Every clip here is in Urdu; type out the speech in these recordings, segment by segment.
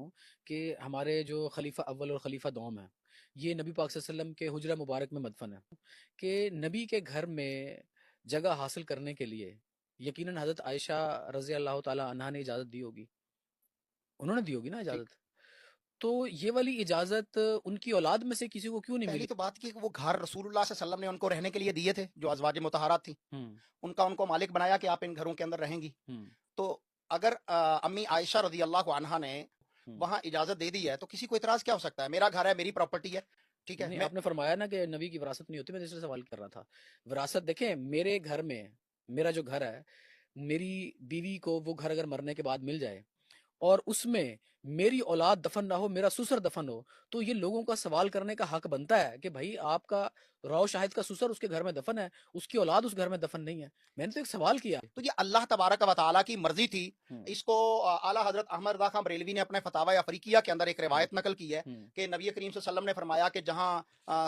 ہوں کہ ہمارے جو خلیفہ اول اور خلیفہ دوم ہیں یہ نبی پاک صلی اللہ علیہ وسلم کے حجرہ مبارک میں مدفن ہے کہ نبی کے گھر میں جگہ حاصل کرنے کے لیے یقیناً حضرت عائشہ رضی اللہ تعالی عنہا نے اجازت دی ہوگی، انہوں نے دی ہوگی نا اجازت. تو یہ والی اجازت ان کی اولاد میں سے کسی کو کیوں نہیں پہلی ملی؟ تو بات کی کہ وہ گھر رسول اللہ صلی اللہ علیہ وسلم نے ان کو رہنے کے لیے دیے تھے، جو ازواج مطہرات تھی، ان کو مالک بنایا کہ آپ ان گھروں کے اندر رہیں گی. تو اگر امی عائشہ رضی اللہ عنہا نے وہاں اجازت دے دی ہے تو کسی کو اعتراض کیا ہو سکتا ہے؟ میرا گھر ہے، میری پراپرٹی ہے، ٹھیک ہے. نہیں، آپ نے فرمایا نا کہ نبی کی وراثت نہیں ہوتی، میں اس سے سوال کر رہا تھا. وراثت دیکھیں، میرے گھر میں میرا جو گھر ہے، میری بیوی کو وہ گھر اگر مرنے کے بعد مل جائے اور اس میں میری اولاد دفن نہ ہو، میرا سسر دفن ہو، تو یہ لوگوں کا سوال کرنے کا حق بنتا ہے کہ بھائی آپ کا راؤ شاہد کا سسر اس کے گھر میں دفن ہے، اس کی اولاد اس گھر میں دفن نہیں ہے. میں نے تو ایک سوال کیا. تو یہ اللہ تبارک و تعالیٰ کی مرضی تھی. اس کو اعلیٰ حضرت احمد رضا خان بریلوی نے اپنے فتاوی افریقیہ کے اندر ایک روایت نقل کی ہے کہ نبی کریم صلی اللہ علیہ وسلم نے فرمایا کہ جہاں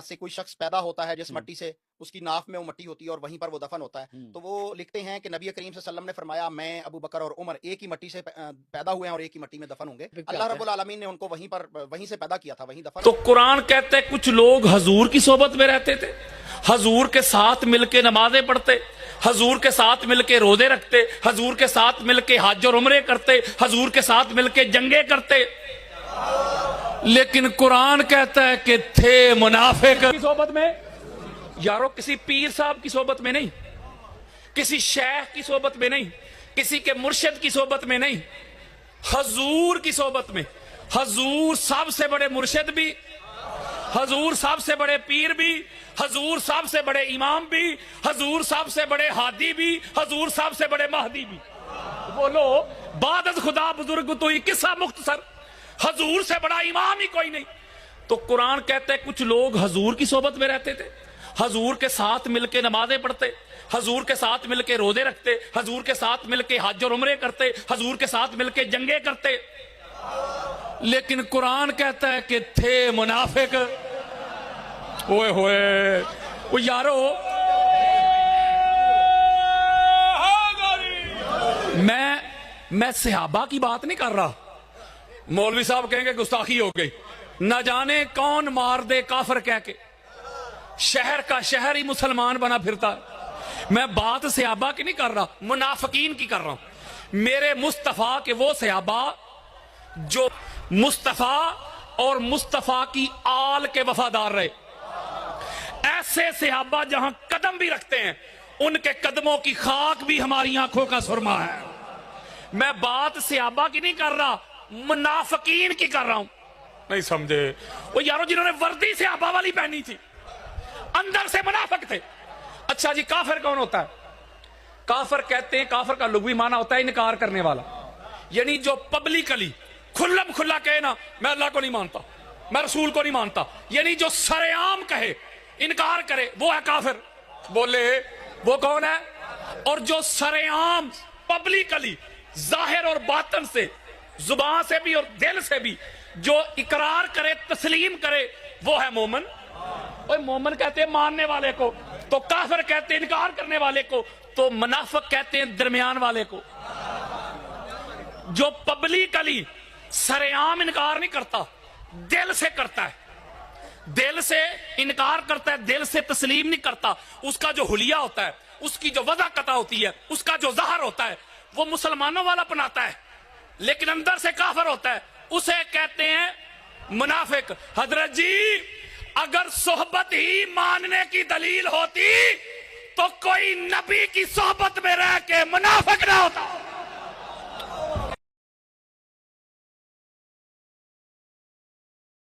سے کوئی شخص پیدا ہوتا ہے جس مٹی سے، اس کی ناف میں وہ مٹی ہوتی ہے اور وہیں پر وہ دفن ہوتا ہے. تو وہ لکھتے ہیں کہ نبی کریم صلی اللہ علیہ وسلم نے فرمایا میں ابو بکر اور عمر ایک ہی مٹی سے پیدا ہوئے ہیں اور ایک ہی مٹی میں دفن ہوں گے. اللہ رب العالمین نے ان کو وہیں سے پیدا کیا تھا، وہیں دفن. تو قرآن کہتے ہیں کچھ لوگ حضور کی صحبت میں رہتے تھے، حضور کے ساتھ مل کے نمازیں پڑھتے، حضور کے ساتھ مل کے روزے رکھتے، حضور کے ساتھ مل کے حج اور عمرے کرتے، حضور کے ساتھ مل کے جنگیں کرتے. لیکن قرآن کہتا ہے کہ تھے منافق کی صحبت میں. یارو کسی پیر صاحب کی صحبت میں نہیں، کسی شیخ کی صحبت میں نہیں، کسی کے مرشد کی صحبت میں نہیں، حضور کی صحبت میں. حضور سب سے بڑے مرشد بھی، حضور سب سے بڑے پیر بھی، حضور سب سے بڑے امام بھی، حضور سب سے بڑے ہادی بھی، حضور سب سے بڑے مہدی بھی. بولو بعد از خدا بزرگ تو ہی قصہ مختصر، حضور سے بڑا امام ہی کوئی نہیں. تو قرآن کہتے ہیں کچھ لوگ حضور کی صحبت میں رہتے تھے، حضور کے ساتھ مل کے نمازیں پڑھتے، حضور کے ساتھ مل کے روزے رکھتے، حضور کے ساتھ مل کے حج اور عمرے کرتے، حضور کے ساتھ مل کے جنگیں کرتے. لیکن قرآن کہتا ہے کہ تھے منافق. اوئے ہوئے وہ یارو، میں صحابہ کی بات نہیں کر رہا. مولوی صاحب کہیں گے گستاخی ہو گئی، نہ جانے کون مار دے کافر کہہ کے شہر کا شہر ہی مسلمان بنا پھرتا ہے. میں بات صحابہ کی نہیں کر رہا، منافقین کی کر رہا ہوں. میرے مصطفیٰ کے وہ صحابہ جو مصطفیٰ اور مصطفیٰ کی آل کے وفادار رہے، ایسے صحابہ جہاں قدم بھی رکھتے ہیں ان کے قدموں کی خاک بھی ہماری آنکھوں کا سرما ہے. میں بات صحابہ کی نہیں کر رہا، منافقین کی کر رہا ہوں. نہیں سمجھے؟ وہ یارو جنہوں نے وردی صحابہ والی پہنی تھی اندر سے منافق تھے. اچھا جی، کافر کون ہوتا ہے؟ کافر کہتے ہیں، کافر کا لغوی معنی ہوتا ہے انکار کرنے والا، یعنی جو پبلکلی کھلم کھلا کہے نا میں اللہ کو نہیں مانتا، میں رسول کو نہیں مانتا، یعنی جو سر عام کہے، انکار کرے، وہ ہے کافر. بولے وہ کون ہے؟ اور جو سر عام پبلکلی ظاہر اور باطن سے، زبان سے بھی اور دل سے بھی جو اقرار کرے، تسلیم کرے، وہ ہے مومن. اور مومن کہتے ہیں ماننے والے کو، تو کافر کہتے ہیں انکار کرنے والے کو، تو منافق کہتے ہیں درمیان والے کو. جو پبلکلی سر عام انکار نہیں کرتا، دل سے کرتا ہے، دل سے انکار کرتا ہے، دل سے تسلیم نہیں کرتا، اس کا جو حلیہ ہوتا ہے، اس کی جو وضاحت ہوتی ہے، اس کا جو ظاہر ہوتا ہے، وہ مسلمانوں والا بناتا ہے لیکن اندر سے کافر ہوتا ہے، اسے کہتے ہیں منافق. حضرت جی اگر صحبت ہی ماننے کی دلیل ہوتی تو کوئی نبی کی صحبت میں رہ کے منافق نہ ہوتا.